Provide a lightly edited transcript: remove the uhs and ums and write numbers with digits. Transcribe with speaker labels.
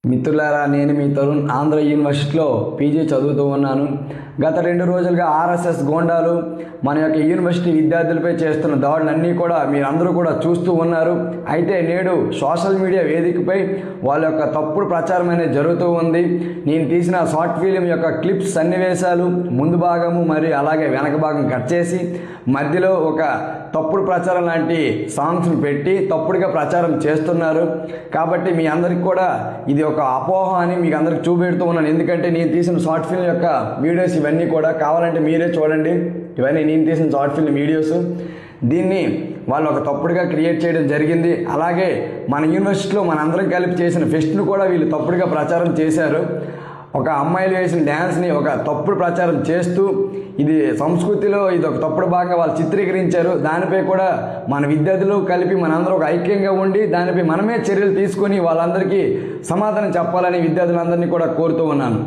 Speaker 1: మిత్రులారా, నేను మీ తరుణ్ ఆంధ్ర యూనివర్సిటీలో పీజీ చదువుతూ ఉన్నాను. గత 2 రోజులుగా ఆర్ఎస్ఎస్ గోండాలు మన యొక్క యూనివర్సిటీ విద్యార్థులపై చేస్తున్న దాడులన్నీ కూడా మీరందరూ కూడా చూస్తూ ఉన్నారు. అయితే నేడు సోషల్ మీడియా వేదికపై వాళ్ళ యొక్క తప్పుడు ప్రచారం అనేది జరుగుతూ ఉంది. నేను తీసిన షార్ట్ ఫిలిం యొక్క క్లిప్స్, సన్నివేశాలు ముందు భాగము మరియు అలాగే వెనక భాగం కట్ చేసి మధ్యలో ఒక తప్పుడు ప్రచారం లాంటి సాంగ్స్ని పెట్టి తప్పుడుగా ప్రచారం చేస్తున్నారు. కాబట్టి మీ అందరికి కూడా ఇది ఒక అపోహ అని మీకు అందరికి చూపెడుతూ ఉన్నాను. ఎందుకంటే నేను తీసిన షార్ట్ ఫిల్మ్ యొక్క వీడియోస్ ఇవన్నీ కూడా కావాలంటే మీరే చూడండి. ఇవన్నీ నేను తీసిన షార్ట్ ఫిల్మ్ వీడియోస్. దీన్ని వాళ్ళు ఒక తప్పుడుగా క్రియేట్ చేయడం జరిగింది. అలాగే మన యూనివర్సిటీలో మనందరం కలిపి చేసిన ఫెస్ట్ను కూడా వీళ్ళు తప్పుడుగా ప్రచారం చేశారు. ఒక అమ్మాయిలు వేసిన డ్యాన్స్ని ఒక తప్పుడు ప్రచారం చేస్తూ ఇది సంస్కృతిలో ఇది ఒక తప్పుడు భాగంగా వాళ్ళు చిత్రీకరించారు. దానిపై కూడా మన విద్యార్థులు కలిపి మనందరూ ఒక ఐక్యంగా ఉండి దానిపై మనమే చర్యలు తీసుకొని వాళ్ళందరికీ సమాధానం చెప్పాలని విద్యార్థులందరినీ కూడా కోరుతూ ఉన్నాను.